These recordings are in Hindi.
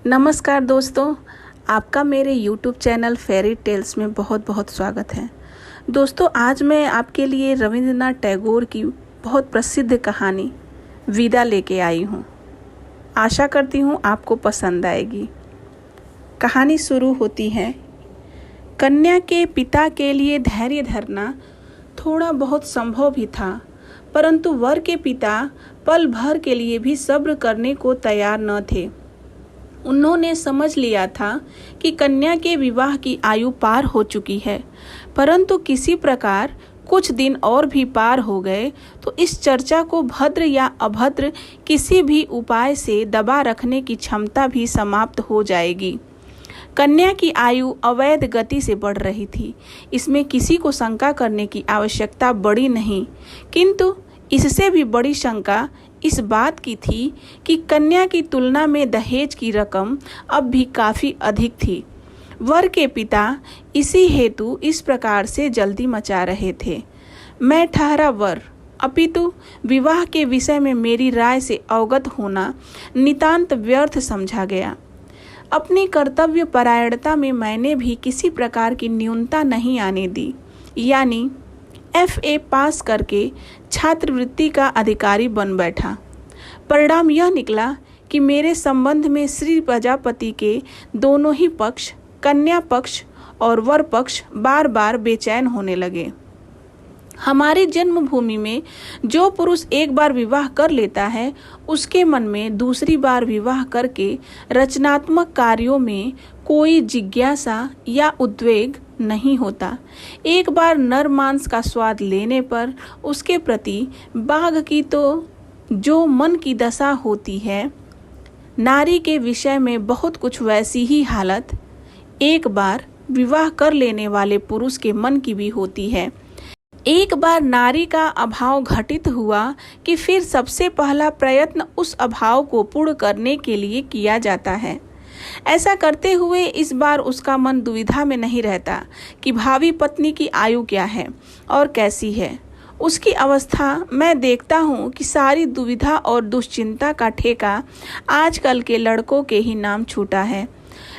नमस्कार दोस्तों, आपका मेरे YouTube चैनल फेरी टेल्स में बहुत बहुत स्वागत है। दोस्तों, आज मैं आपके लिए रविंद्रनाथ टैगोर की बहुत प्रसिद्ध कहानी विदा लेके आई हूँ। आशा करती हूँ आपको पसंद आएगी। कहानी शुरू होती है। कन्या के पिता के लिए धैर्य धरना थोड़ा बहुत संभव भी था, परंतु वर के पिता पल भर के लिए भी सब्र करने को तैयार न थे। उन्होंने समझ लिया था कि कन्या के विवाह की आयु पार हो चुकी है, परंतु किसी प्रकार कुछ दिन और भी पार हो गए तो इस चर्चा को भद्र या अभद्र किसी भी उपाय से दबा रखने की क्षमता भी समाप्त हो जाएगी। कन्या की आयु अवैध गति से बढ़ रही थी, इसमें किसी को शंका करने की आवश्यकता बड़ी नहीं, किंतु इससे भी बड़ी शंका इस बात की थी कि कन्या की तुलना में दहेज की रकम अब भी काफ़ी अधिक थी। वर के पिता इसी हेतु इस प्रकार से जल्दी मचा रहे थे। मैं ठहरा वर, अपितु विवाह के विषय में मेरी राय से अवगत होना नितांत व्यर्थ समझा गया। अपनी कर्तव्य परायणता में मैंने भी किसी प्रकार की न्यूनता नहीं आने दी, यानी FA पास करके छात्रवृत्ति का अधिकारी बन बैठा। परिणाम यह निकला कि मेरे संबंध में श्री प्रजापति के दोनों ही पक्ष, कन्या पक्ष और वर पक्ष, बार बार बेचैन होने लगे। हमारी जन्मभूमि में जो पुरुष एक बार विवाह कर लेता है, उसके मन में दूसरी बार विवाह करके रचनात्मक कार्यों में कोई जिज्ञासा या उद्वेग नहीं होता। एक बार नर मांस का स्वाद लेने पर उसके प्रति बाघ की तो जो मन की दशा होती है, नारी के विषय में बहुत कुछ वैसी ही हालत एक बार विवाह कर लेने वाले पुरुष के मन की भी होती है। एक बार नारी का अभाव घटित हुआ कि फिर सबसे पहला प्रयत्न उस अभाव को पूर्ण करने के लिए किया जाता है। ऐसा करते हुए इस बार उसका मन दुविधा में नहीं रहता कि भावी पत्नी की आयु क्या है और कैसी है। उसकी अवस्था मैं देखता हूँ कि सारी दुविधा और दुश्चिंता का ठेका आजकल के लड़कों के ही नाम छूटा है।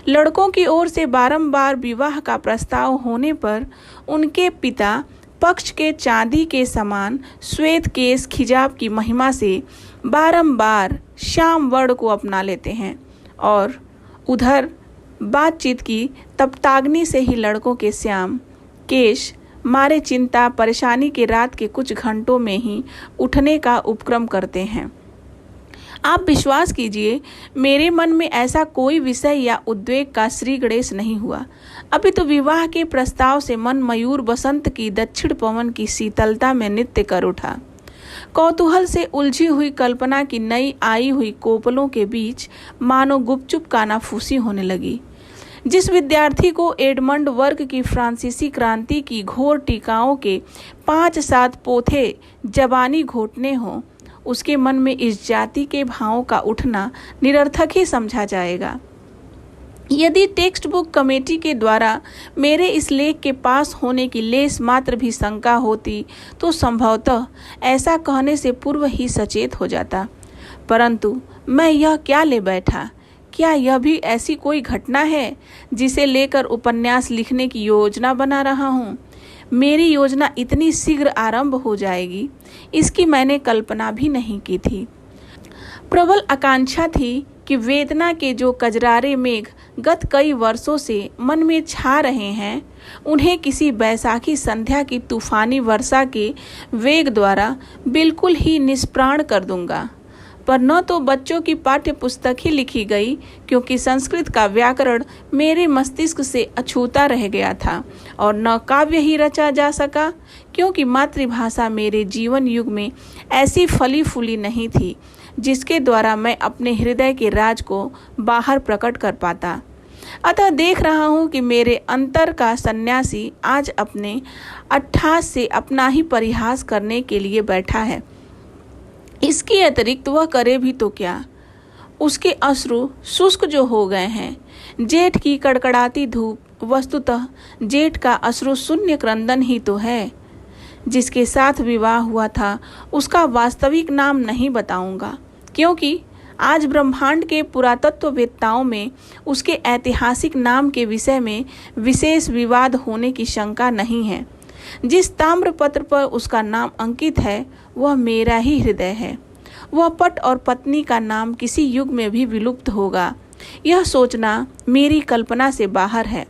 लड़कों की ओर से बारंबार विवाह का प्रस्ताव होने पर उनके पिता पक्ष के चांदी के समान श्वेत केश खिजाब की महिमा से बारंबार श्याम वर्ण को अपना लेते हैं, और उधर बातचीत की तप्ताग्नि से ही लड़कों के श्याम केश मारे चिंता परेशानी के रात के कुछ घंटों में ही उठने का उपक्रम करते हैं। आप विश्वास कीजिए, मेरे मन में ऐसा कोई विषय या उद्वेग का श्री गणेश नहीं हुआ। अभी तो विवाह के प्रस्ताव से मन मयूर बसंत की दक्षिण पवन की शीतलता में नृत्य कर उठा। कौतूहल से उलझी हुई कल्पना की नई आई हुई कोपलों के बीच मानो गुपचुप कानाफूसी होने लगी। जिस विद्यार्थी को एडमंड वर्क की फ्रांसीसी क्रांति की घोर टीकाओं के 5-7 पोथे जबानी घोटने हों, उसके मन में इस जाति के भावों का उठना निरर्थक ही समझा जाएगा। यदि टेक्स्ट बुक कमेटी के द्वारा मेरे इस लेख के पास होने की लेस मात्र भी शंका होती तो संभवतः ऐसा कहने से पूर्व ही सचेत हो जाता, परंतु मैं यह क्या ले बैठा। क्या यह भी ऐसी कोई घटना है जिसे लेकर उपन्यास लिखने की योजना बना रहा हूँ? मेरी योजना इतनी शीघ्र आरंभ हो जाएगी, इसकी मैंने कल्पना भी नहीं की थी। प्रबल आकांक्षा थी कि वेदना के जो कजरारे मेघ गत कई वर्षों से मन में छा रहे हैं, उन्हें किसी बैसाखी संध्या की तूफानी वर्षा के वेग द्वारा बिल्कुल ही निष्प्राण कर दूंगा। पर न तो बच्चों की पाठ्य पुस्तक ही लिखी गई, क्योंकि संस्कृत का व्याकरण मेरे मस्तिष्क से अछूता रह गया था, और न काव्य ही रचा जा सका, क्योंकि मातृभाषा मेरे जीवन युग में ऐसी फली फूली नहीं थी जिसके द्वारा मैं अपने हृदय के राज को बाहर प्रकट कर पाता। अतः देख रहा हूँ कि मेरे अंतर का सन्यासी आज अपने अट्ठास से अपना ही परिहास करने के लिए बैठा है। इसके अतिरिक्त वह करे भी तो क्या। उसके अश्रु शुष्क जो हो गए हैं। जेठ की कड़कड़ाती धूप वस्तुतः जेठ का अश्रु शून्य क्रंदन ही तो है। जिसके साथ विवाह हुआ था उसका वास्तविक नाम नहीं बताऊंगा, क्योंकि आज ब्रह्मांड के पुरातत्ववेत्ताओं में उसके ऐतिहासिक नाम के विषय में विशेष विवाद होने की शंका नहीं है। जिस ताम्रपत्र पर उसका नाम अंकित है वह मेरा ही हृदय है। वह पट और पत्नी का नाम किसी युग में भी विलुप्त होगा, यह सोचना मेरी कल्पना से बाहर है।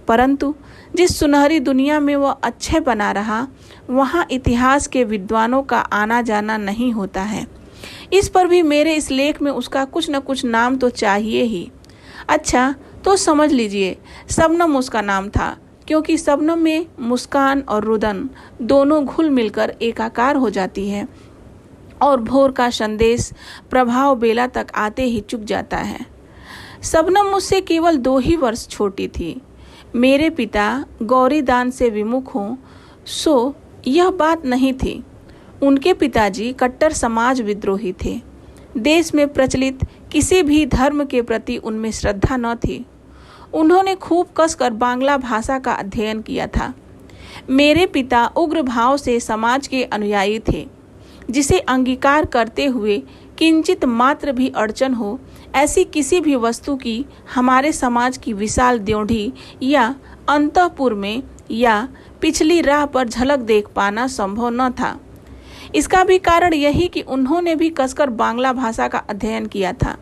परंतु जिस सुनहरी दुनिया में वह अच्छे बना रहा, वहाँ इतिहास के विद्वानों का आना जाना नहीं होता है। इस पर भी मेरे इस लेख में उसका कुछ न कुछ नाम तो चाहिए ही। अच्छा, तो समझ लीजिए, शबनम उसका नाम था, क्योंकि शबनम में मुस्कान और रुदन दोनों घुल मिलकर एकाकार हो जाती है और भोर का संदेश प्रभाव बेला तक आते ही चुक जाता है। शबनम मुझसे केवल 2 ही वर्ष छोटी थी। मेरे पिता गौरी दान से विमुख हों, सो यह बात नहीं थी। उनके पिताजी कट्टर समाज विद्रोही थे। देश में प्रचलित किसी भी धर्म के प्रति उनमें श्रद्धा न थी। उन्होंने खूब कसकर बांग्ला भाषा का अध्ययन किया था। मेरे पिता उग्र भाव से समाज के अनुयायी थे, जिसे अंगीकार करते हुए किंचित मात्र भी अड़चन हो, ऐसी किसी भी वस्तु की हमारे समाज की विशाल द्योढ़ी या अंतःपुर में या पिछली राह पर झलक देख पाना संभव न था। इसका भी कारण यही कि उन्होंने भी कसकर बांग्ला भाषा का अध्ययन किया था।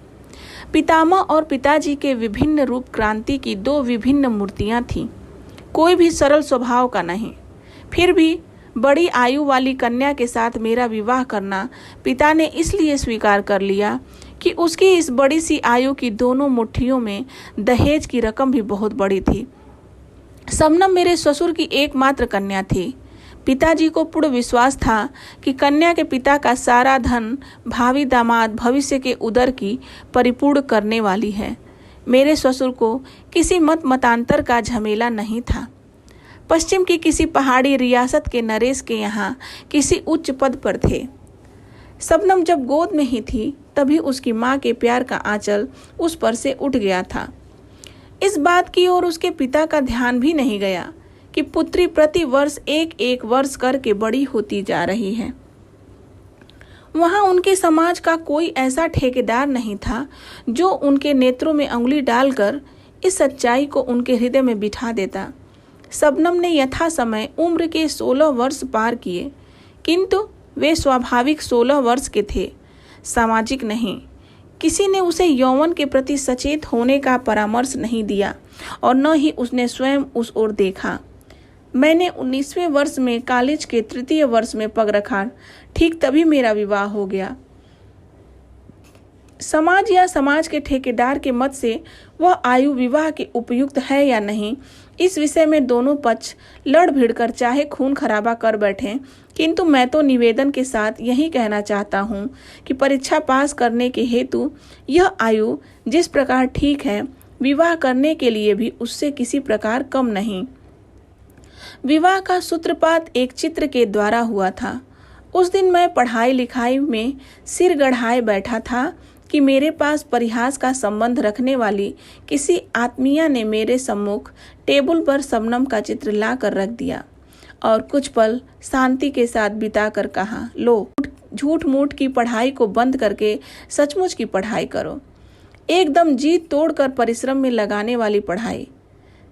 पितामह और पिताजी के विभिन्न रूप क्रांति की 2 विभिन्न मूर्तियां थीं, कोई भी सरल स्वभाव का नहीं। फिर भी बड़ी आयु वाली कन्या के साथ मेरा विवाह करना पिता ने इसलिए स्वीकार कर लिया कि उसकी इस बड़ी सी आयु की दोनों मुट्ठियों में दहेज की रकम भी बहुत बड़ी थी। शबनम मेरे ससुर की एकमात्र कन्या थी। पिताजी को पूर्ण विश्वास था कि कन्या के पिता का सारा धन भावी दामाद भविष्य के उदर की परिपूर्ण करने वाली है। मेरे ससुर को किसी मतांतर का झमेला नहीं था। पश्चिम की किसी पहाड़ी रियासत के नरेश के यहाँ किसी उच्च पद पर थे। शबनम जब गोद में ही थी तभी उसकी माँ के प्यार का आंचल उस पर से उठ गया था। इस बात की ओर उसके पिता का ध्यान भी नहीं गया कि पुत्री प्रति वर्ष 1 वर्ष करके बड़ी होती जा रही है। वहां उनके समाज का कोई ऐसा ठेकेदार नहीं था जो उनके नेत्रों में अंगुली डालकर इस सच्चाई को उनके हृदय में बिठा देता। शबनम ने यथा समय उम्र के 16 वर्ष पार किए, किंतु वे स्वाभाविक 16 वर्ष के थे, सामाजिक नहीं। किसी ने उसे यौवन के प्रति सचेत होने का परामर्श नहीं दिया और न ही उसने स्वयं उस ओर देखा। मैंने 19वें वर्ष में कॉलेज के 3य वर्ष में पग रखा, ठीक तभी मेरा विवाह हो गया। समाज या समाज के ठेकेदार के मत से वह आयु विवाह के उपयुक्त है या नहीं, इस विषय में दोनों पक्ष लड़ भिड़ कर चाहे खून खराबा कर बैठें, किंतु मैं तो निवेदन के साथ यही कहना चाहता हूँ कि परीक्षा पास करने के हेतु यह आयु जिस प्रकार ठीक है, विवाह करने के लिए भी उससे किसी प्रकार कम नहीं। विवाह का सूत्रपात एक चित्र के द्वारा हुआ था। उस दिन मैं पढ़ाई लिखाई में सिर गढ़ाए बैठा था कि मेरे पास परिहास का संबंध रखने वाली किसी आत्मीया ने मेरे सम्मुख टेबल पर शबनम का चित्र ला कर रख दिया और कुछ पल शांति के साथ बिताकर कहा, लो, झूठ मूठ की पढ़ाई को बंद करके सचमुच की पढ़ाई करो। एकदम जी तोड़कर परिश्रम में लगाने वाली पढ़ाई।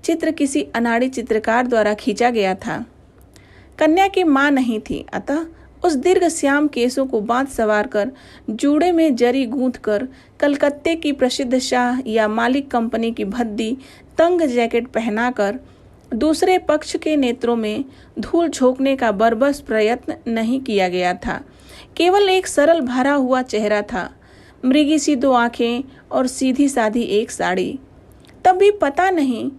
चित्र किसी अनाड़ी चित्रकार द्वारा खींचा गया था। कन्या की माँ नहीं थी, अतः उस दीर्घ श्याम केसों को बांध सवार कर जूड़े में जरी गूंथ कर कलकत्ते की प्रसिद्ध शाह या मालिक कंपनी की भद्दी तंग जैकेट पहनाकर दूसरे पक्ष के नेत्रों में धूल झोंकने का बर्बस प्रयत्न नहीं किया गया था। केवल एक सरल भरा हुआ चेहरा था, मृगी सी 2 आंखें और सीधी साधी एक साड़ी। तब भी पता नहीं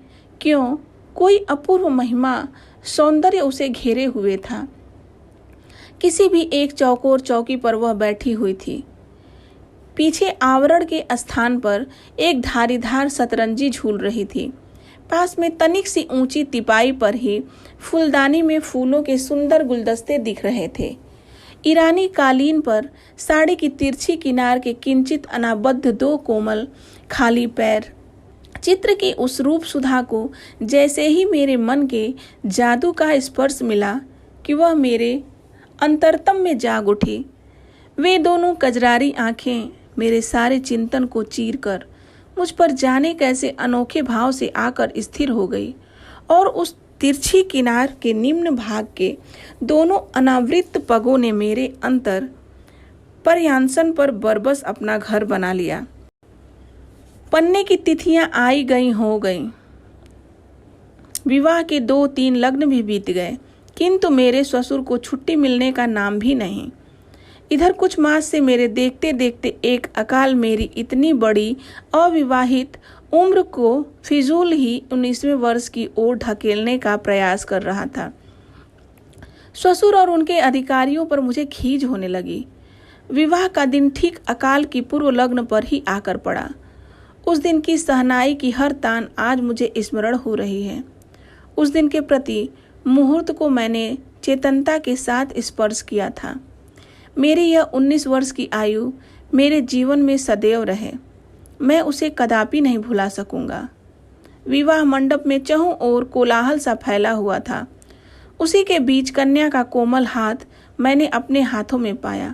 क्यों कोई अपूर्व महिमा सौंदर्य उसे घेरे हुए था। किसी भी एक चौकोर चौकी पर वह बैठी हुई थी। पीछे आवरण के स्थान पर एक धारीधार सतरंजी झूल रही थी। पास में तनिक सी ऊंची तिपाई पर ही फूलदानी में फूलों के सुंदर गुलदस्ते दिख रहे थे। ईरानी कालीन पर साड़ी की तिरछी किनार के किंचित अनाबद्ध 2 कोमल खाली पैर। चित्र की उस रूप सुधा को जैसे ही मेरे मन के जादू का स्पर्श मिला कि वह मेरे अंतरतम में जाग उठी। वे दोनों कजरारी आंखें मेरे सारे चिंतन को चीरकर मुझ पर जाने कैसे अनोखे भाव से आकर स्थिर हो गई और उस तिरछी किनार के निम्न भाग के दोनों अनावृत पगों ने मेरे अंतर पर्यांसन पर बरबस अपना घर बना लिया। पन्ने की तिथियां आई गई हो गईं। विवाह के 2-3 लग्न भी बीत गए, किंतु मेरे ससुर को छुट्टी मिलने का नाम भी नहीं। इधर कुछ मास से मेरे देखते देखते एक अकाल मेरी इतनी बड़ी अविवाहित उम्र को फिजूल ही 19वें वर्ष की ओर ढकेलने का प्रयास कर रहा था। ससुर और उनके अधिकारियों पर मुझे खीज होने लगी। विवाह का दिन ठीक अकाल की पूर्व लग्न पर ही आकर पड़ा। उस दिन की सहनाई की हर तान आज मुझे स्मरण हो रही है। उस दिन के प्रति मुहूर्त को मैंने चेतनता के साथ स्पर्श किया था। मेरी यह 19 वर्ष की आयु मेरे जीवन में सदैव रहे। मैं उसे कदापि नहीं भुला सकूंगा। विवाह मंडप में चहुं ओर कोलाहल सा फैला हुआ था। उसी के बीच कन्या का कोमल हाथ मैंने अपने हाथों में पाया।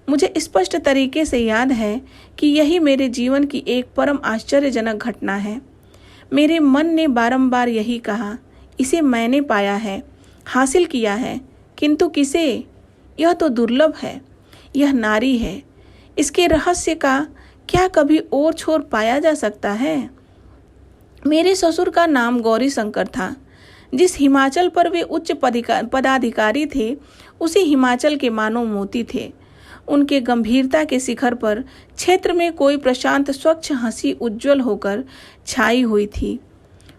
मुझे स्पष्ट तरीके से याद है कि यही मेरे जीवन की एक परम आश्चर्यजनक घटना है। मेरे मन ने बारंबार यही कहा, इसे मैंने पाया है, हासिल किया है, किंतु किसे? यह तो दुर्लभ है, यह नारी है। इसके रहस्य का क्या कभी और छोर पाया जा सकता है? मेरे ससुर का नाम गौरी शंकर था। जिस हिमाचल पर वे उच्च पदाधिकारी थे, उसी हिमाचल के मानव मोती थे। उनके गंभीरता के शिखर पर क्षेत्र में कोई प्रशांत स्वच्छ हंसी उज्जवल होकर छाई हुई थी।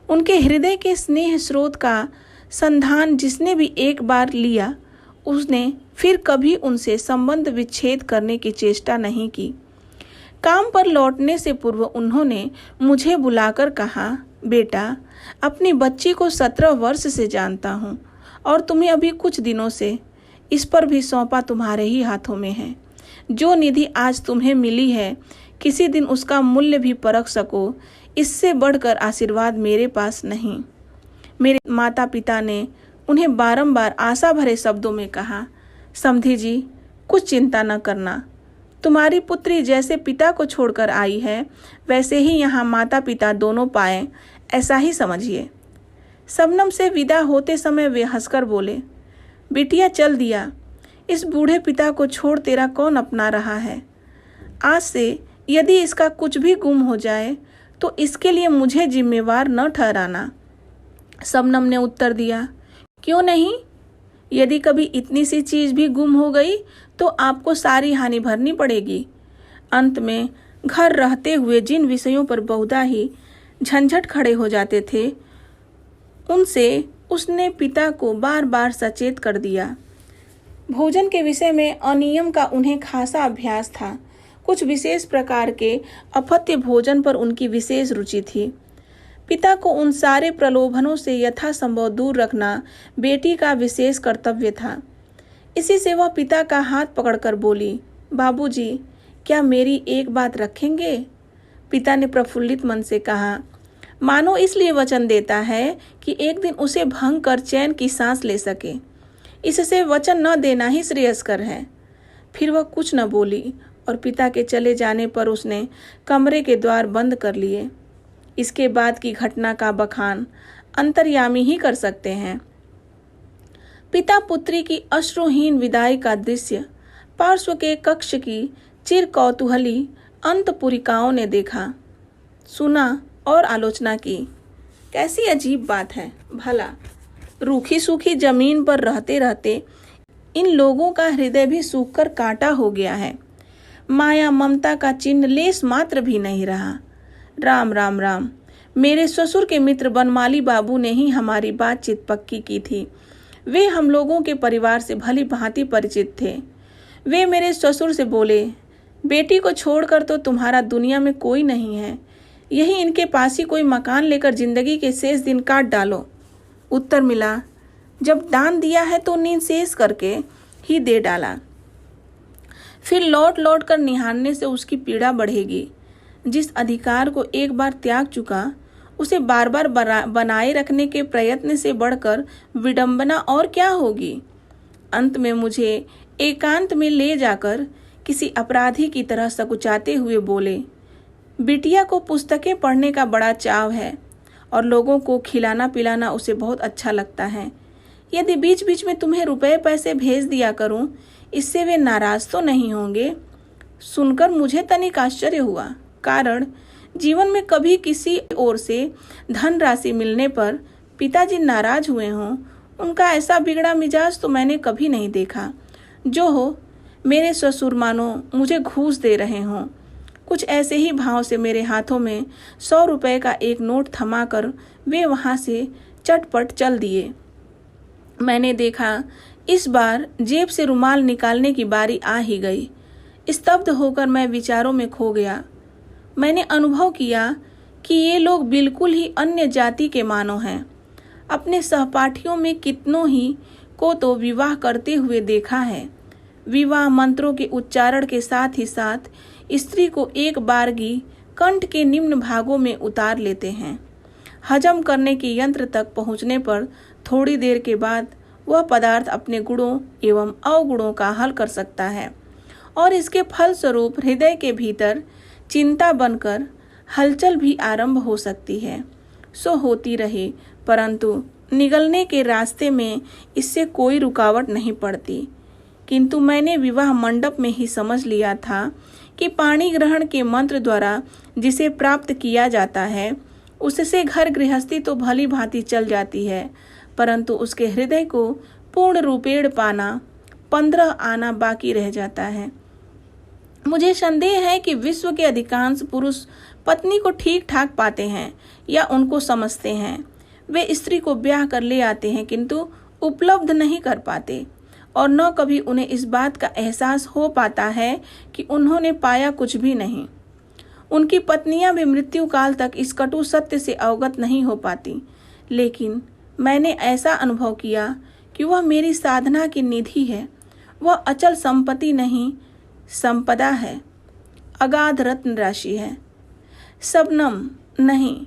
उनके हृदय के स्नेह स्रोत का संधान जिसने भी एक बार लिया, उसने फिर कभी उनसे संबंध विच्छेद करने की चेष्टा नहीं की। काम पर लौटने से पूर्व उन्होंने मुझे बुलाकर कहा, बेटा, अपनी बच्ची को 17 वर्ष से जानता हूँ और तुम्हें अभी कुछ दिनों से इस पर भी सौंपा तुम्हारे ही हाथों में है। जो निधि आज तुम्हें मिली है, किसी दिन उसका मूल्य भी परख सको, इससे बढ़कर आशीर्वाद मेरे पास नहीं। मेरे माता पिता ने उन्हें बारंबार आशा भरे शब्दों में कहा, समधी जी, कुछ चिंता न करना। तुम्हारी पुत्री जैसे पिता को छोड़कर आई है, वैसे ही यहाँ माता पिता दोनों पाएं, ऐसा ही समझिए। शबनम से विदा होते समय वे हंसकर बोले, बिटिया चल दिया, इस बूढ़े पिता को छोड़ तेरा कौन अपना रहा है। आज से यदि इसका कुछ भी गुम हो जाए तो इसके लिए मुझे जिम्मेवार न ठहराना। शबनम ने उत्तर दिया, क्यों नहीं? यदि कभी इतनी सी चीज भी गुम हो गई तो आपको सारी हानि भरनी पड़ेगी। अंत में घर रहते हुए जिन विषयों पर बहुधा ही झंझट खड़े हो जाते थे, उनसे उसने पिता को बार बार सचेत कर दिया। भोजन के विषय में अनियम का उन्हें खासा अभ्यास था। कुछ विशेष प्रकार के अपथ्य भोजन पर उनकी विशेष रुचि थी। पिता को उन सारे प्रलोभनों से यथासंभव दूर रखना बेटी का विशेष कर्तव्य था। इसी से वह पिता का हाथ पकड़कर बोली, बाबूजी, क्या मेरी एक बात रखेंगे? पिता ने प्रफुल्लित मन से कहा, मानो इसलिए वचन देता है कि एक दिन उसे भंग कर चैन की सांस ले सके। इससे वचन न देना ही श्रेयस्कर है। फिर वह कुछ न बोली और पिता के चले जाने पर उसने कमरे के द्वार बंद कर लिए। इसके बाद की घटना का बखान अंतर्यामी ही कर सकते हैं। पिता पुत्री की अश्रुहीन विदाई का दृश्य पार्श्व के कक्ष की चिर कौतूहली अंतपुरिकाओं ने देखा, सुना और आलोचना की। कैसी अजीब बात है भला, रूखी सूखी जमीन पर रहते रहते इन लोगों का हृदय भी सूखकर कांटा हो गया है। माया ममता का चिन्ह लेस मात्र भी नहीं रहा। राम राम राम। मेरे ससुर के मित्र बनमाली बाबू ने ही हमारी बातचीत पक्की की थी। वे हम लोगों के परिवार से भली भांति परिचित थे। वे मेरे ससुर से बोले, बेटी को छोड़कर तो तुम्हारा दुनिया में कोई नहीं है, यही इनके पास ही कोई मकान लेकर जिंदगी के शेष दिन काट डालो। उत्तर मिला, जब दान दिया है तो नींद शेष करके ही दे डाला। फिर लौट लौट कर निहारने से उसकी पीड़ा बढ़ेगी। जिस अधिकार को एक बार त्याग चुका, उसे बार बार बनाए रखने के प्रयत्न से बढ़कर विडंबना और क्या होगी। अंत में मुझे एकांत में ले जाकर किसी अपराधी की तरह सकुचाते हुए बोले, बिटिया को पुस्तकें पढ़ने का बड़ा चाव है और लोगों को खिलाना पिलाना उसे बहुत अच्छा लगता है। यदि बीच बीच में तुम्हें रुपए पैसे भेज दिया करूं, इससे वे नाराज तो नहीं होंगे? सुनकर मुझे तनिक आश्चर्य हुआ, कारण जीवन में कभी किसी ओर से धन राशि मिलने पर पिताजी नाराज हुए हों, उनका ऐसा बिगड़ा मिजाज तो मैंने कभी नहीं देखा। जो हो, मेरे ससुर मानो मुझे घूस दे रहे हों। कुछ ऐसे ही भाव से मेरे हाथों में 100 रुपए का एक नोट थमाकर वे वहां से चटपट चल दिए। मैंने देखा इस बार जेब से रुमाल निकालने की बारी आ ही गई। स्तब्ध होकर मैं विचारों में खो गया। मैंने अनुभव किया कि ये लोग बिल्कुल ही अन्य जाति के मानो हैं। अपने सहपाठियों में कितनों ही को तो विवाह करते हुए देखा है। विवाह मंत्रों के उच्चारण के साथ ही साथ स्त्री को एक बारगी कंठ के निम्न भागों में उतार लेते हैं। हजम करने के यंत्र तक पहुंचने पर थोड़ी देर के बाद वह पदार्थ अपने गुणों एवं अवगुणों का हल कर सकता है और इसके फलस्वरूप हृदय के भीतर चिंता बनकर हलचल भी आरंभ हो सकती है। सो होती रही, परंतु निगलने के रास्ते में इससे कोई रुकावट नहीं पड़ती। किंतु मैंने विवाह मंडप में ही समझ लिया था कि पाणी ग्रहण के मंत्र द्वारा जिसे प्राप्त किया जाता है, उससे घर गृहस्थी तो भली भांति चल जाती है, परंतु उसके हृदय को पूर्ण रूपेण पाना 15 आना बाकी रह जाता है। मुझे संदेह है कि विश्व के अधिकांश पुरुष पत्नी को ठीक ठाक पाते हैं या उनको समझते हैं। वे स्त्री को ब्याह कर ले आते हैं किंतु उपलब्ध नहीं कर पाते और न कभी उन्हें इस बात का एहसास हो पाता है कि उन्होंने पाया कुछ भी नहीं। उनकी पत्नियां भी मृत्यु काल तक इस कटु सत्य से अवगत नहीं हो पाती। लेकिन मैंने ऐसा अनुभव किया कि वह मेरी साधना की निधि है। वह अचल संपत्ति नहीं, संपदा है, अगाध रत्न राशि है। शबनम नहीं,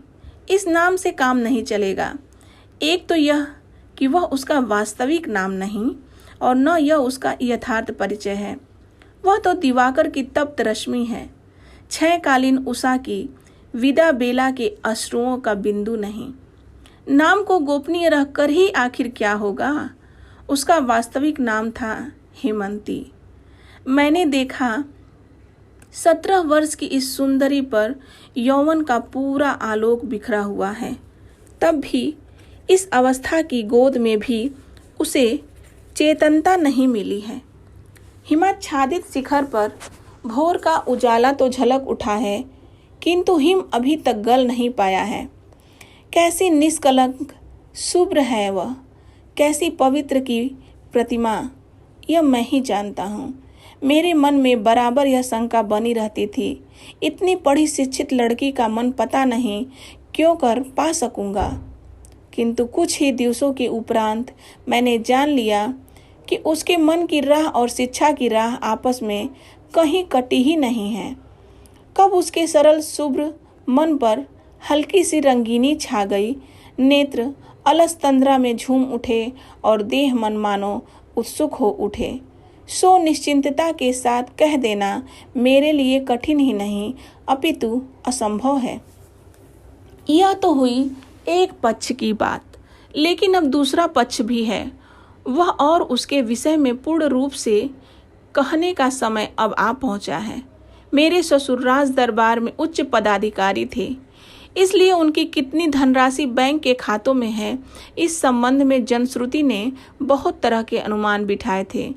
इस नाम से काम नहीं चलेगा। एक तो यह कि वह उसका वास्तविक नाम नहीं और न यह उसका यथार्थ परिचय है। वह तो दिवाकर की तप्त रश्मि है, क्षयकालीन उषा की विदा बेला के अश्रुओं का बिंदु नहीं। नाम को गोपनीय रखकर ही आखिर क्या होगा? उसका वास्तविक नाम था हेमंती। मैंने देखा 17 वर्ष की इस सुंदरी पर यौवन का पूरा आलोक बिखरा हुआ है। तब भी इस अवस्था की गोद में भी उसे चेतनता नहीं मिली है। हिमाच्छादित शिखर पर भोर का उजाला तो झलक उठा है, किंतु हिम अभी तक गल नहीं पाया है। कैसी निष्कलंक शुभ्र है वह, कैसी पवित्र की प्रतिमा, यह मैं ही जानता हूँ। मेरे मन में बराबर यह शंका बनी रहती थी, इतनी पढ़ी शिक्षित लड़की का मन पता नहीं क्यों कर पा सकूंगा। किंतु कुछ ही दिवसों के उपरांत मैंने जान लिया कि उसके मन की राह और शिक्षा की राह आपस में कहीं कटी ही नहीं है। कब उसके सरल शुभ्र मन पर हल्की सी रंगीनी छा गई, नेत्र अलस तंद्रा में झूम उठे और देह मन मानो उत्सुक हो उठे। सो निश्चिंतता के साथ कह देना मेरे लिए कठिन ही नहीं अपितु असंभव है। यह तो हुई एक पक्ष की बात, लेकिन अब दूसरा पक्ष भी है। वह और उसके विषय में पूर्ण रूप से कहने का समय अब आ पहुंचा है। मेरे ससुर राज दरबार में उच्च पदाधिकारी थे, इसलिए उनकी कितनी धनराशि बैंक के खातों में है, इस संबंध में जनश्रुति ने बहुत तरह के अनुमान बिठाए थे।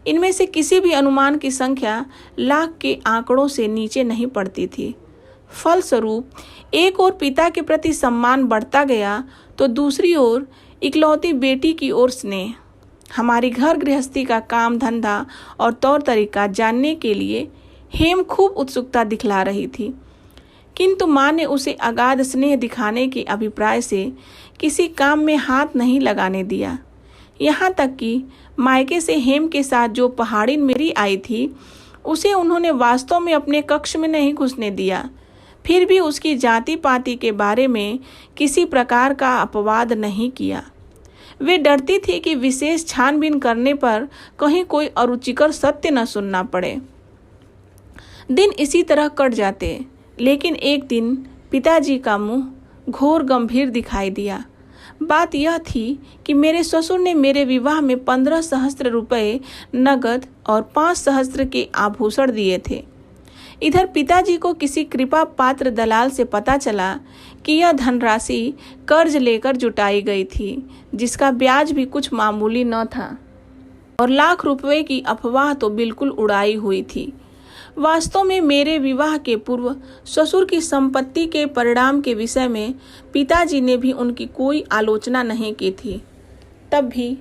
इनमें से किसी भी अनुमान की संख्या लाख के आंकड़ों से नीचे नहीं पड़ती थी। फलस्वरूप एक ओर पिता के प्रति सम्मान बढ़ता गया तो दूसरी ओर इकलौती बेटी की ओर स्नेह। हमारी घर गृहस्थी का काम धंधा और तौर तरीका जानने के लिए हेम खूब उत्सुकता दिखला रही थी, किंतु माँ ने उसे अगाध स्नेह दिखाने के अभिप्राय से किसी काम में हाथ नहीं लगाने दिया। यहाँ तक कि मायके से हेम के साथ जो पहाड़िन मेरी आई थी, उसे उन्होंने वास्तव में अपने कक्ष में नहीं घुसने दिया। फिर भी उसकी जाति पाति के बारे में किसी प्रकार का अपवाद नहीं किया। वे डरती थी कि विशेष छानबीन करने पर कहीं कोई अरुचिकर सत्य न सुनना पड़े। दिन इसी तरह कट जाते, लेकिन एक दिन पिताजी का मुंह घोर गंभीर दिखाई दिया। बात यह थी कि मेरे ससुर ने मेरे विवाह में 15 सहस्त्र रुपये नगद और 5 सहस्त्र के आभूषण दिए थे। इधर पिताजी को किसी कृपा पात्र दलाल से पता चला कि यह धनराशि कर्ज लेकर जुटाई गई थी, जिसका ब्याज भी कुछ मामूली न था और लाख रुपए की अफवाह तो बिल्कुल उड़ाई हुई थी। वास्तव में मेरे विवाह के पूर्व ससुर की संपत्ति के परिणाम के विषय में पिताजी ने भी उनकी कोई आलोचना नहीं की थी। तब भी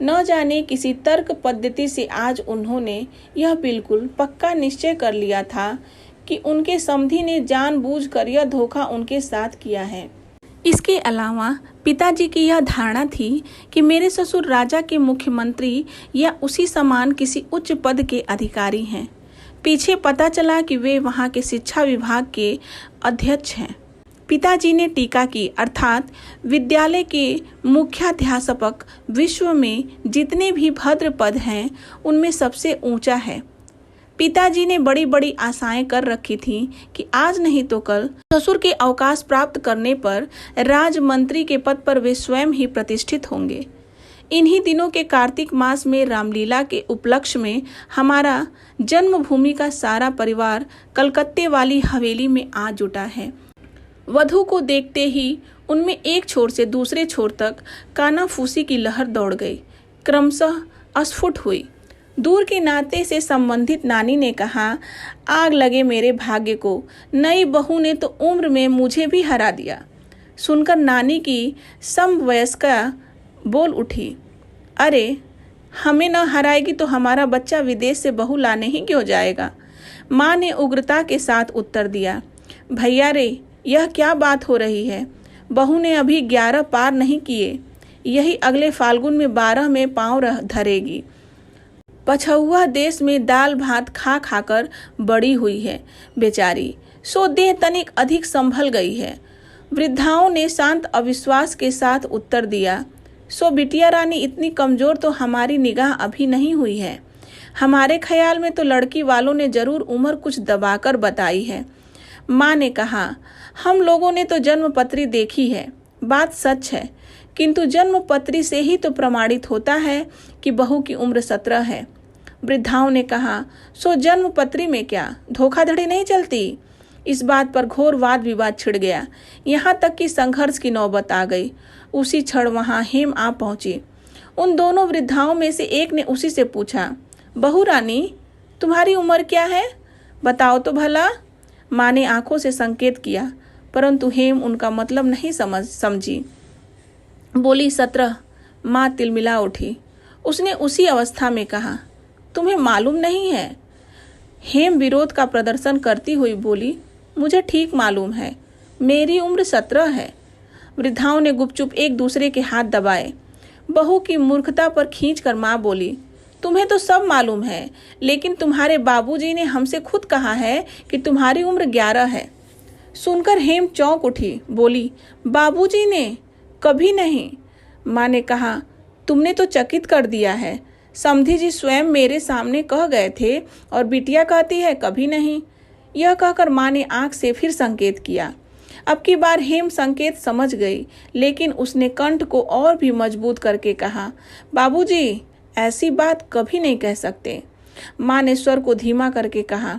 न जाने किसी तर्क पद्धति से आज उन्होंने यह बिल्कुल पक्का निश्चय कर लिया था कि उनके समधी ने जानबूझकर यह धोखा उनके साथ किया है। इसके अलावा पिताजी की यह धारणा थी कि मेरे ससुर राजा के मुख्यमंत्री या उसी समान किसी उच्च पद के अधिकारी हैं। पीछे पता चला कि वे वहां के शिक्षा विभाग के अध्यक्ष हैं। पिताजी ने टीका की, अर्थात विद्यालय के मुख्याध्यापक विश्व में जितने भी भद्र पद हैं उनमें सबसे ऊंचा है। पिताजी ने बड़ी बड़ी आशाएं कर रखी थीं कि आज नहीं तो कल ससुर के अवकाश प्राप्त करने पर राजमंत्री के पद पर वे स्वयं ही प्रतिष्ठित होंगे। इन्हीं दिनों के कार्तिक मास में रामलीला के उपलक्ष्य में हमारा जन्मभूमि का सारा परिवार कलकत्ते वाली हवेली में आ जुटा है। वधू को देखते ही उनमें एक छोर से दूसरे छोर तक कानाफूसी की लहर दौड़ गई, क्रमशः अस्फुट हुई। दूर के नाते से संबंधित नानी ने कहा, आग लगे मेरे भाग्य को, नई बहू ने तो उम्र में मुझे भी हरा दिया। सुनकर नानी की समवयस्का बोल उठी, अरे हमें न हराएगी तो हमारा बच्चा विदेश से बहू लाने ही क्यों जाएगा। माँ ने उग्रता के साथ उत्तर दिया, भैया रे, यह क्या बात हो रही है। बहू ने अभी 11 पार नहीं किए, यही अगले फाल्गुन में 12 में पांव धरेगी। पछुआ देश में दाल भात खा खाकर बड़ी हुई है बेचारी, सो देह तनिक अधिक संभल गई है। वृद्धाओं ने शांत अविश्वास के साथ उत्तर दिया, सो बिटिया रानी इतनी कमजोर तो हमारी निगाह अभी नहीं हुई है। हमारे ख्याल में तो लड़की वालों ने जरूर उम्र कुछ दबाकर बताई है। माँ ने कहा, हम लोगों ने तो जन्मपत्री देखी है, बात सच है, किंतु जन्मपत्री से ही तो प्रमाणित होता है कि बहू की उम्र 17 है। वृद्धाओं ने कहा, सो जन्मपत्री में क्या धोखाधड़ी नहीं चलती। इस बात पर घोर वाद विवाद छिड़ गया, यहाँ तक कि संघर्ष की नौबत आ गई। उसी क्षण वहां हेम आ पहुंची। उन दोनों वृद्धाओं में से एक ने उसी से पूछा, बहू रानी तुम्हारी उम्र क्या है, बताओ तो भला। माँ ने आंखों से संकेत किया, परंतु हेम उनका मतलब नहीं समझी। बोली 17। माँ तिलमिला उठी। उसने उसी अवस्था में कहा, तुम्हें मालूम नहीं है। हेम विरोध का प्रदर्शन करती हुई बोली, मुझे ठीक मालूम है, मेरी उम्र 17 है। वृद्धाओं ने गुपचुप एक दूसरे के हाथ दबाए। बहू की मूर्खता पर खींचकर माँ बोली, तुम्हें तो सब मालूम है, लेकिन तुम्हारे बाबूजी ने हमसे खुद कहा है कि तुम्हारी उम्र 11 है। सुनकर हेम चौंक उठी, बोली, बाबूजी ने? कभी नहीं। माँ ने कहा, तुमने तो चकित कर दिया है। समधी जी स्वयं मेरे सामने कह गए थे और बिटिया कहती है कभी नहीं। यह कहकर माँ ने आंख से फिर संकेत किया। अब की बार हेम संकेत समझ गई, लेकिन उसने कंठ को और भी मजबूत करके कहा, बाबूजी ऐसी बात कभी नहीं कह सकते। माँ ने स्वर को धीमा करके कहा,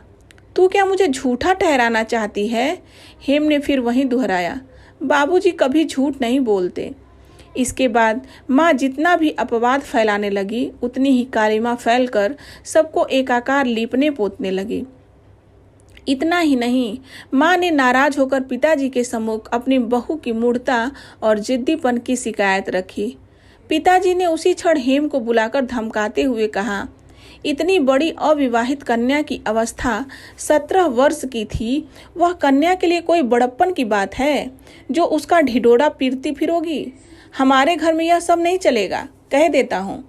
तू क्या मुझे झूठा ठहराना चाहती है? हेम ने फिर वहीं दोहराया, बाबूजी कभी झूठ नहीं बोलते। इसके बाद माँ जितना भी अपवाद फैलाने लगी, उतनी ही कालिमा फैलकर सबको एकाकार लीपने पोतने लगी। इतना ही नहीं, माँ ने नाराज होकर पिताजी के सम्मुख अपनी बहू की मूढ़ता और जिद्दीपन की शिकायत रखी। पिताजी ने उसी क्षण हेम को बुलाकर धमकाते हुए कहा, इतनी बड़ी अविवाहित कन्या की अवस्था 17 वर्ष की थी, वह कन्या के लिए कोई बड़प्पन की बात है जो उसका ढिढोरा पीटती फिरोगी? हमारे घर में यह सब नहीं चलेगा, कह देता हूँ।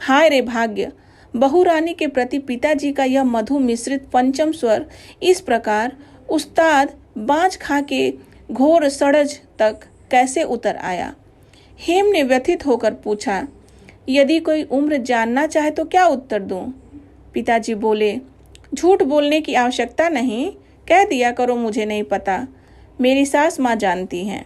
हाय रे भाग्य! बहू रानी के प्रति पिताजी का यह मधु मिश्रित पंचम स्वर इस प्रकार उस्ताद बाँझ खा के घोर सड़ज तक कैसे उतर आया? हेम ने व्यथित होकर पूछा, यदि कोई उम्र जानना चाहे तो क्या उत्तर दूं? पिताजी बोले, झूठ बोलने की आवश्यकता नहीं, कह दिया करो मुझे नहीं पता, मेरी सास माँ जानती हैं।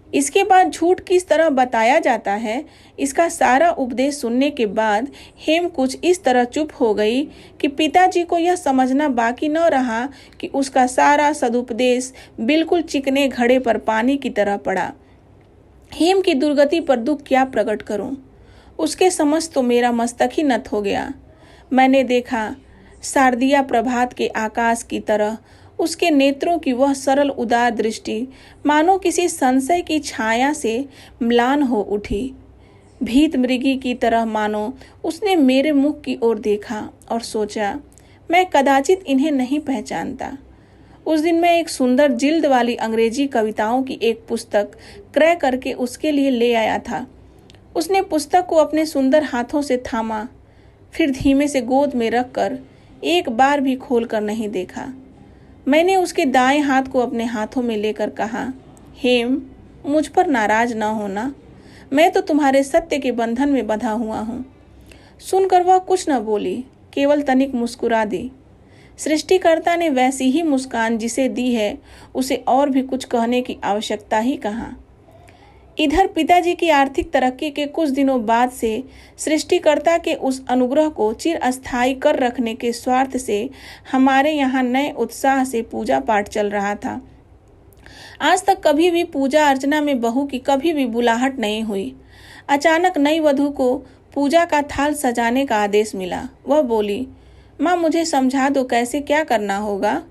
इसके बाद झूठ किस तरह बताया जाता है, इसका सारा उपदेश सुनने के बाद हेम कुछ इस तरह चुप हो गई कि पिताजी को यह समझना बाकी न रहा कि उसका सारा सदुपदेश बिल्कुल चिकने घड़े पर पानी की तरह पड़ा। हेम की दुर्गति पर दुख क्या प्रकट करूं? उसके समझ तो मेरा मस्तक ही नत हो गया। मैंने देखा शारदीय प्रभात के आकाश की तरह उसके नेत्रों की वह सरल उदार दृष्टि मानो किसी संशय की छाया से म्लान हो उठी। भीत मृगी की तरह मानो उसने मेरे मुख की ओर देखा और सोचा, मैं कदाचित इन्हें नहीं पहचानता। उस दिन मैं एक सुंदर जिल्द वाली अंग्रेजी कविताओं की एक पुस्तक क्रय करके उसके लिए ले आया था। उसने पुस्तक को अपने सुंदर हाथों से थामा, फिर धीमे से गोद में रखकर एक बार भी खोलकर नहीं देखा। मैंने उसके दाएं हाथ को अपने हाथों में लेकर कहा, हेम, मुझ पर नाराज न होना, मैं तो तुम्हारे सत्य के बंधन में बंधा हुआ हूँ। सुनकर वह कुछ न बोली, केवल तनिक मुस्कुरा दी। सृष्टिकर्ता ने वैसी ही मुस्कान जिसे दी है, उसे और भी कुछ कहने की आवश्यकता ही कहाँ। इधर पिताजी की आर्थिक तरक्की के कुछ दिनों बाद से सृष्टिकर्ता के उस अनुग्रह को चिरस्थायी कर रखने के स्वार्थ से हमारे यहाँ नए उत्साह से पूजा पाठ चल रहा था। आज तक कभी भी पूजा अर्चना में बहू की कभी भी बुलाहट नहीं हुई। अचानक नई वधू को पूजा का थाल सजाने का आदेश मिला। वह बोली, माँ मुझे समझा दो कैसे क्या करना होगा।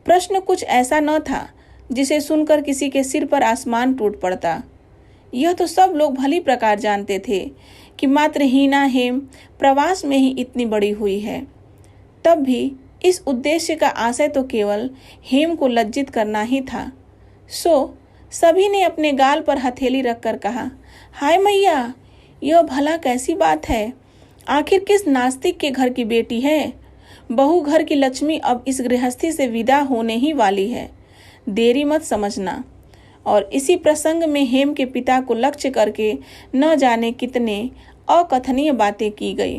प्रश्न कुछ ऐसा न था जिसे सुनकर किसी के सिर पर आसमान टूट पड़ता। यह तो सब लोग भली प्रकार जानते थे कि मात्र हीना हेम प्रवास में ही इतनी बड़ी हुई है। तब भी इस उद्देश्य का आशय तो केवल हेम को लज्जित करना ही था। सो सभी ने अपने गाल पर हथेली रखकर कहा, हाय मैया, यह भला कैसी बात है? आखिर किस नास्तिक के घर की बेटी है? बहू घर की लक्ष्मी अब इस गृहस्थी से विदा होने ही वाली है, देरी मत समझना। और इसी प्रसंग में हेम के पिता को लक्ष्य करके न जाने कितने अकथनीय बातें की गई।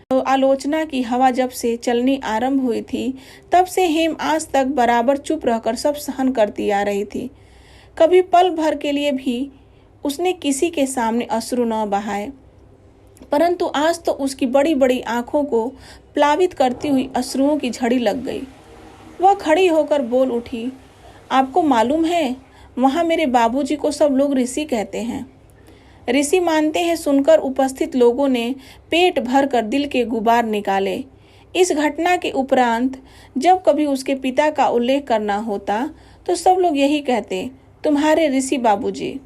तो आलोचना की हवा जब से चलनी आरंभ हुई थी, तब से हेम आज तक बराबर चुप रहकर सब सहन करती आ रही थी। कभी पल भर के लिए भी उसने किसी के सामने अश्रु न बहाए, परंतु आज तो उसकी बड़ी बड़ी आंखों को प्लावित करती हुई अश्रुओं की झड़ी लग गई। वह खड़ी होकर बोल उठी, आपको मालूम है, वहाँ मेरे बाबूजी को सब लोग ऋषि कहते हैं, ऋषि मानते हैं। सुनकर उपस्थित लोगों ने पेट भर कर दिल के गुबार निकाले। इस घटना के उपरांत जब कभी उसके पिता का उल्लेख करना होता तो सब लोग यही कहते, तुम्हारे ऋषि बाबूजी।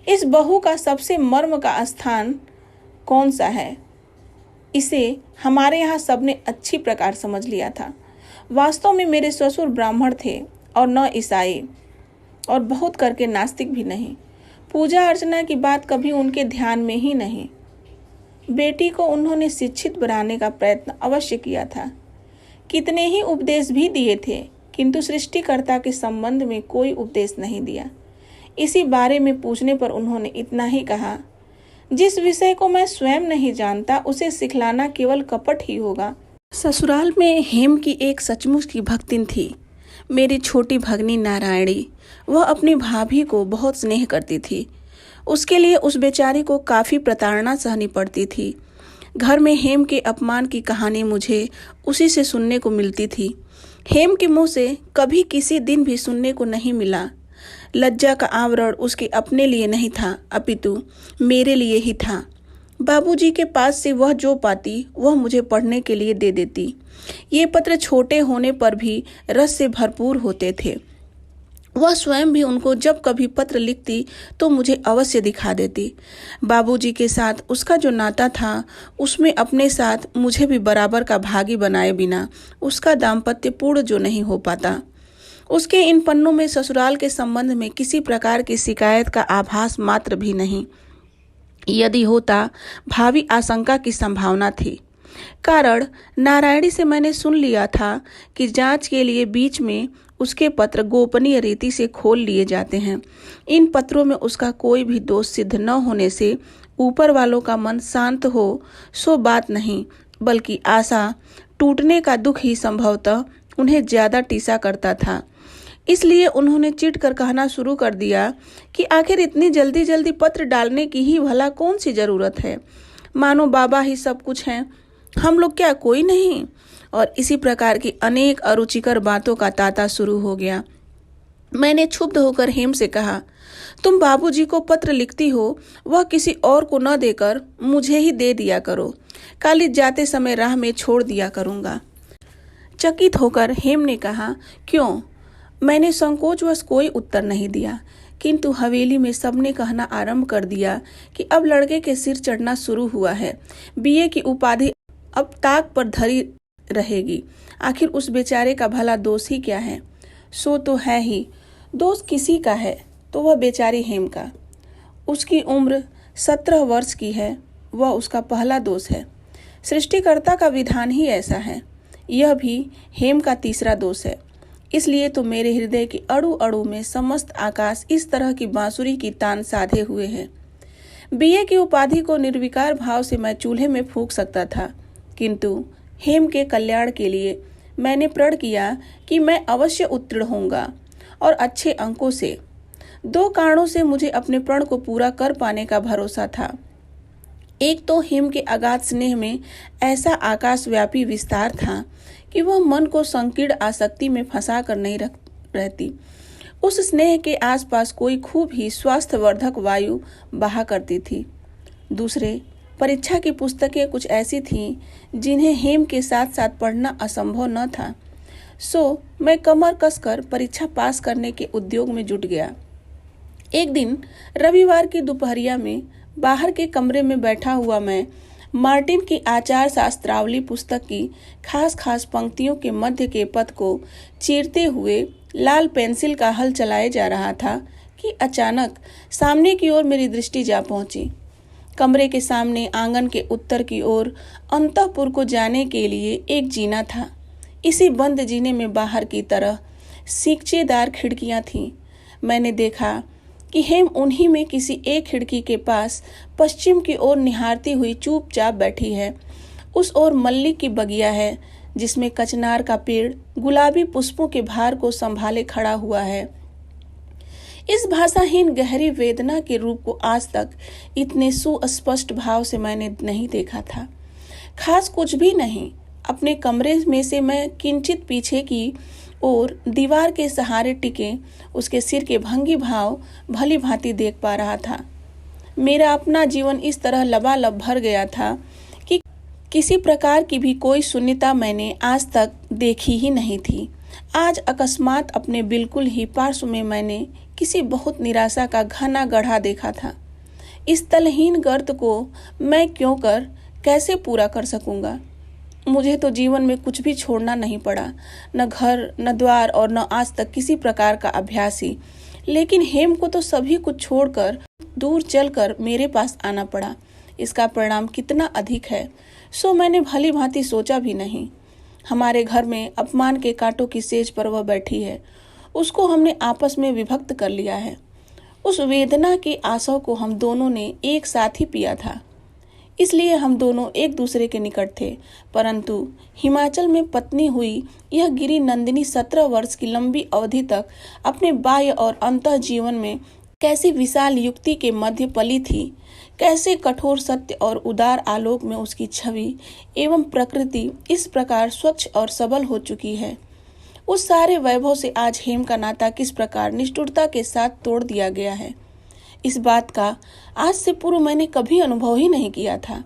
इस बहू का सबसे मर्म का स्थान कौन सा है, इसे हमारे यहाँ सबने अच्छी प्रकार समझ लिया था। वास्तव में मेरे ससुर ब्राह्मण थे और न ईसाई, और बहुत करके नास्तिक भी नहीं। पूजा अर्चना की बात कभी उनके ध्यान में ही नहीं। बेटी को उन्होंने शिक्षित बनाने का प्रयत्न अवश्य किया था, कितने ही उपदेश भी दिए थे, किंतु सृष्टिकर्ता के संबंध में कोई उपदेश नहीं दिया। इसी बारे में पूछने पर उन्होंने इतना ही कहा, जिस विषय को मैं स्वयं नहीं जानता उसे सिखलाना केवल कपट ही होगा। ससुराल में हेम की एक सचमुच की भक्तिन थी, मेरी छोटी भगनी नारायणी। वह अपनी भाभी को बहुत स्नेह करती थी। उसके लिए उस बेचारी को काफ़ी प्रताड़ना सहनी पड़ती थी। घर में हेम के अपमान की कहानी मुझे उसी से सुनने को मिलती थी। हेम के मुंह से कभी किसी दिन भी सुनने को नहीं मिला। लज्जा का आवरण उसके अपने लिए नहीं था, अपितु मेरे लिए ही था। बाबूजी के पास से वह जो पाती वह मुझे पढ़ने के लिए दे देती। ये पत्र छोटे होने पर भी रस से भरपूर होते थे। वह स्वयं भी उनको जब कभी पत्र लिखती तो मुझे अवश्य दिखा देती। बाबूजी के साथ उसका जो नाता था उसमें अपने साथ मुझे भी बराबर का भागी बनाए बिना उसका दाम्पत्य पूर्ण जो नहीं हो पाता। उसके इन पन्नों में ससुराल के संबंध में किसी प्रकार की शिकायत का आभास मात्र भी नहीं। यदि होता, भावी आशंका की संभावना थी। कारण नारायणी से मैंने सुन लिया था कि जांच के लिए बीच में उसके पत्र गोपनीय रीति से खोल लिए जाते हैं। इन पत्रों में उसका कोई भी दोष सिद्ध न होने से ऊपर वालों का मन शांत हो, सो बात नहीं, बल्कि आशा टूटने का दुख ही संभवतः उन्हें ज्यादा टीसा करता था। इसलिए उन्होंने चिढ़ कर कहना शुरू कर दिया कि आखिर इतनी जल्दी जल्दी पत्र डालने की ही भला कौन सी जरूरत है, मानो बाबा ही सब कुछ हैं, हम लोग क्या कोई नहीं। और इसी प्रकार की अनेक अरुचिकर बातों का तांता शुरू हो गया। मैंने क्षुब्ध होकर हेम से कहा, तुम बाबूजी को पत्र लिखती हो, वह किसी और को न देकर मुझे ही दे दिया करो, कॉलेज जाते समय राह में छोड़ दिया करूंगा। चकित होकर हेम ने कहा, क्यों? मैंने संकोचवश कोई उत्तर नहीं दिया, किंतु हवेली में सबने कहना आरंभ कर दिया कि अब लड़के के सिर चढ़ना शुरू हुआ है, बीए की उपाधि अब ताक पर धरी रहेगी। आखिर उस बेचारे का भला दोष ही क्या है? सो तो है ही, दोष किसी का है तो वह बेचारी हेम का। उसकी उम्र 17 वर्ष की है, वह उसका पहला दोष है। सृष्टिकर्ता का विधान ही ऐसा है। यह भी हेम का तीसरा दोष है। इसलिए तो मेरे हृदय की अड़ु अड़ु में समस्त आकाश इस तरह की बांसुरी की तान साधे हुए है। बीए की उपाधि को निर्विकार भाव से मैं चूल्हे में फूंक सकता था, किंतु हेम के कल्याण के लिए मैंने प्रण किया कि मैं अवश्य उत्तीर्ण होऊंगा और अच्छे अंकों से। 2 कारणों से मुझे अपने प्रण को पूरा कर पाने का भरोसा था। एक तो हेम के अगाध स्नेह में ऐसा आकाशव्यापी विस्तार था कि वह मन को संकीर्ण आसक्ति में फंसा कर नहीं रहती। उस स्नेह के आसपास कोई खूब ही स्वास्थ्यवर्धक वायु बहा करती थी। दूसरे, परीक्षा की पुस्तकें कुछ ऐसी थीं जिन्हें हेम के साथ साथ पढ़ना असंभव न था। सो मैं कमर कसकर परीक्षा पास करने के उद्योग में जुट गया। एक दिन रविवार की दोपहरिया में बाहर के कमरे में बैठा हुआ मैं मार्टिन की आचार शास्त्रावली पुस्तक की खास खास पंक्तियों के मध्य के पद को चीरते हुए लाल पेंसिल का हल चलाए जा रहा था कि अचानक सामने की ओर मेरी दृष्टि जा पहुंची। कमरे के सामने आंगन के उत्तर की ओर अंतःपुर को जाने के लिए एक जीना था। इसी बंद जीने में बाहर की तरह सीकचेदार खिड़कियां थीं। मैंने देखा कि हेम उन्हीं में किसी एक खिड़की के पास पश्चिम की ओर निहारती हुई चुपचाप बैठी है। उस ओर मल्ली की बगिया है, जिसमें कचनार का पेड़ गुलाबी पुष्पों के भार को संभाले खड़ा हुआ है। इस भाषाहीन गहरी वेदना के रूप को आज तक इतने सुस्पष्ट भाव से मैंने नहीं देखा था। खास कुछ भी नहीं, अपने कमरे में से मैं किंचित पीछे की और दीवार के सहारे टिके उसके सिर के भंगी भाव भली भांति देख पा रहा था। मेरा अपना जीवन इस तरह लबालब भर गया था कि किसी प्रकार की भी कोई शून्यता मैंने आज तक देखी ही नहीं थी। आज अकस्मात अपने बिल्कुल ही पार्श्व में मैंने किसी बहुत निराशा का घना गड्ढा देखा था। इस तलहीन गर्त को मैं क्यों कर कैसे पूरा कर सकूंगा? मुझे तो जीवन में कुछ भी छोड़ना नहीं पड़ा, न घर, न द्वार और न आज तक किसी प्रकार का अभ्यास ही। लेकिन हेम को तो सभी कुछ छोड़कर दूर चलकर मेरे पास आना पड़ा। इसका परिणाम कितना अधिक है, सो मैंने भली भांति सोचा भी नहीं। हमारे घर में अपमान के कांटों की सेज पर वह बैठी है। उसको हमने आपस में विभक्त कर लिया है। उस वेदना के आंसू को हम दोनों ने एक साथ ही पिया था, इसलिए हम दोनों एक दूसरे के निकट थे। परंतु हिमाचल में पत्नी हुई यह गिरी नंदिनी 17 वर्ष की लंबी अवधि तक अपने बाह्य और अंतः जीवन में कैसी विशाल युक्ति के मध्य पली थी, कैसे कठोर सत्य और उदार आलोक में उसकी छवि एवं प्रकृति इस प्रकार स्वच्छ और सबल हो चुकी है। उस सारे वैभव से आज हेम का नाता किस प्रकार निष्ठुरता के साथ तोड़ दिया गया है, इस बात का आज से पूर्व मैंने कभी अनुभव ही नहीं किया था।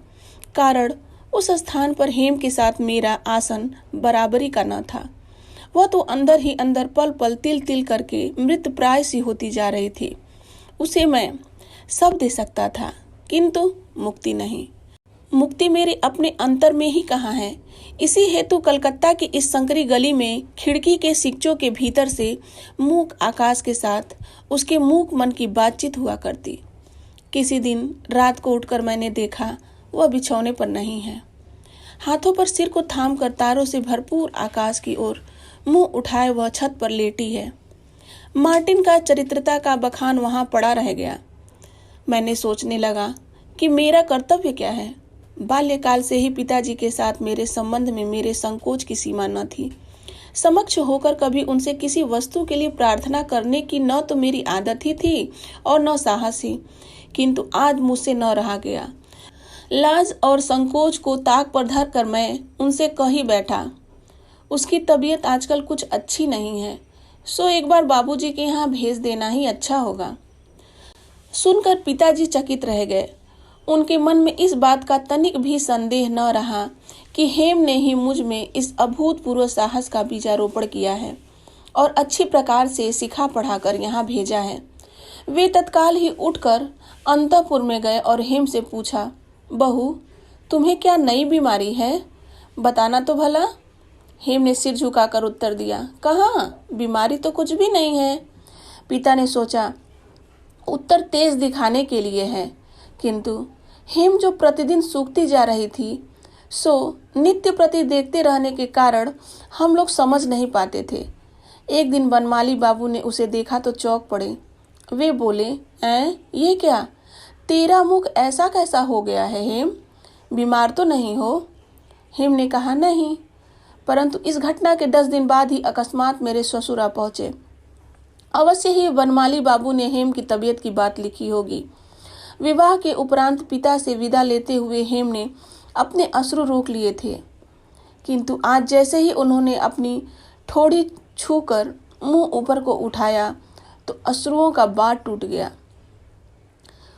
कारण उस स्थान पर हेम के साथ मेरा आसन बराबरी का न था। वह तो अंदर ही अंदर पल पल तिल तिल करके मृत प्राय सी होती जा रही थी। उसे मैं सब दे सकता था, किंतु मुक्ति नहीं। मुक्ति मेरे अपने अंतर में ही कहाँ है। इसी हेतु कलकत्ता की इस संकरी गली में खिड़की के सिकचों के भीतर से मूक आकाश के साथ उसके मूक मन की बातचीत हुआ करती। किसी दिन रात को उठकर मैंने देखा वह बिछौने पर नहीं है। हाथों पर सिर को थाम कर तारों से भरपूर आकाश की ओर मुंह उठाए वह छत पर लेटी है। मार्टिन का चरित्रता का बखान वहां पड़ा रह गया। मैंने सोचने लगा कि मेरा कर्तव्य क्या है। बाल्यकाल से ही पिताजी के साथ मेरे संबंध में मेरे संकोच की सीमा न थी। समक्ष होकर कभी उनसे किसी वस्तु के लिए प्रार्थना करने की न तो मेरी आदत ही थी और न साहस ही, किंतु आज मुझसे न रहा गया। लाज और संकोच को ताक पर धर कर मैं उनसे कही बैठा, उसकी तबीयत आजकल कुछ अच्छी नहीं है, सो एक बार बाबूजी के यहाँ भेज देना ही अच्छा होगा। सुनकर पिताजी चकित रह गए। उनके मन में इस बात का तनिक भी संदेह न रहा कि हेम ने ही मुझ में इस अभूतपूर्व साहस का बीजारोपण किया है और अच्छी प्रकार से सिखा पढ़ाकर यहाँ भेजा है। वे तत्काल ही उठकर अंतःपुर में गए और हेम से पूछा, बहू, तुम्हें क्या नई बीमारी है? बताना तो भला। हेम ने सिर झुकाकर उत्तर दिया, कहाँ, बीमारी तो कुछ भी नहीं है। पिता ने सोचा उत्तर तेज दिखाने के लिए है, किंतु हेम जो प्रतिदिन सूखती जा रही थी, सो नित्य प्रति देखते रहने के कारण हम लोग समझ नहीं पाते थे। एक दिन बनमाली बाबू ने उसे देखा तो चौंक पड़े। वे बोले, ये क्या, तेरा मुख ऐसा कैसा हो गया है हेम? बीमार तो नहीं हो? हेम ने कहा, नहीं, परंतु इस घटना के 10 दिन बाद ही अकस्मात मेरे ससुर आ पहुंचे। अवश्य ही बनमाली बाबू ने हेम की तबीयत की बात लिखी होगी। विवाह के उपरांत पिता से विदा लेते हुए हेम ने अपने अश्रु रोक लिए थे, किंतु आज जैसे ही उन्होंने अपनी ठोड़ी छूकर मुंह ऊपर को उठाया तो अश्रुओं का बांध टूट गया।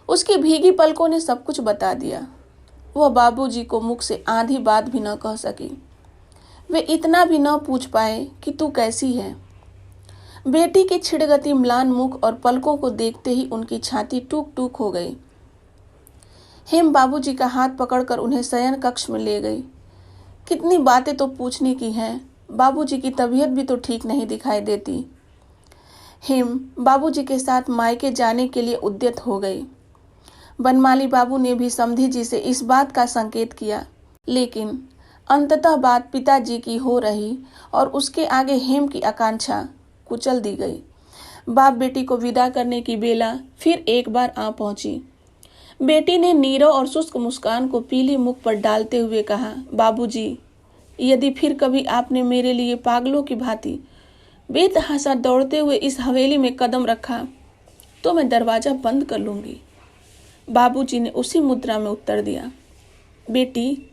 उसकी भीगी पलकों ने सब कुछ बता दिया। वह बाबूजी को मुख से आधी बात भी न कह सकी। वे इतना भी न पूछ पाए कि तू कैसी है। बेटी के छिड़गती म्लान मुख और पलकों को देखते ही उनकी छाती टूक टूक हो गई। हेम बाबूजी का हाथ पकड़कर उन्हें शयन कक्ष में ले गई। कितनी बातें तो पूछने की हैं, बाबूजी की तबीयत भी तो ठीक नहीं दिखाई देती। हेम बाबूजी के साथ मायके जाने के लिए उद्यत हो गई। बनमाली बाबू ने भी समधी जी से इस बात का संकेत किया, लेकिन अंततः बात पिताजी की हो रही और उसके आगे हेम की आकांक्षा कुचल दी गई। बाप बेटी को विदा करने की बेला फिर एक बार आ पहुंची। बेटी ने नीरव और शुष्क मुस्कान को पीली मुख पर डालते हुए कहा, बाबूजी, यदि फिर कभी आपने मेरे लिए पागलों की भांति बेतहाशा दौड़ते हुए इस हवेली में कदम रखा तो मैं दरवाजा बंद कर लूंगी। बाबूजी ने उसी मुद्रा में उत्तर दिया, बेटी,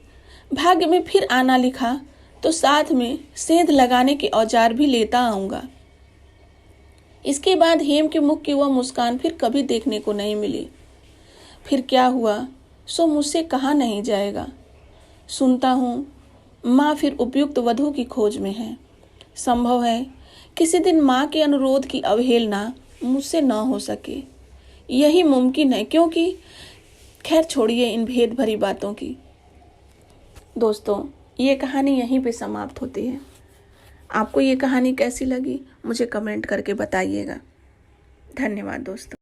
भाग्य में फिर आना लिखा तो साथ में सेंध लगाने के औजार भी लेता आऊंगा। इसके बाद हेम के मुख की वह मुस्कान फिर कभी देखने को नहीं मिली। फिर क्या हुआ सो मुझसे कहा नहीं जाएगा। सुनता हूँ माँ फिर उपयुक्त वधू की खोज में है। संभव है किसी दिन माँ के अनुरोध की अवहेलना मुझसे न हो सके। यही मुमकिन है, क्योंकि खैर छोड़िए इन भेद भरी बातों की। दोस्तों, ये कहानी यहीं पे समाप्त होती है। आपको ये कहानी कैसी लगी मुझे कमेंट करके बताइएगा। धन्यवाद दोस्तों।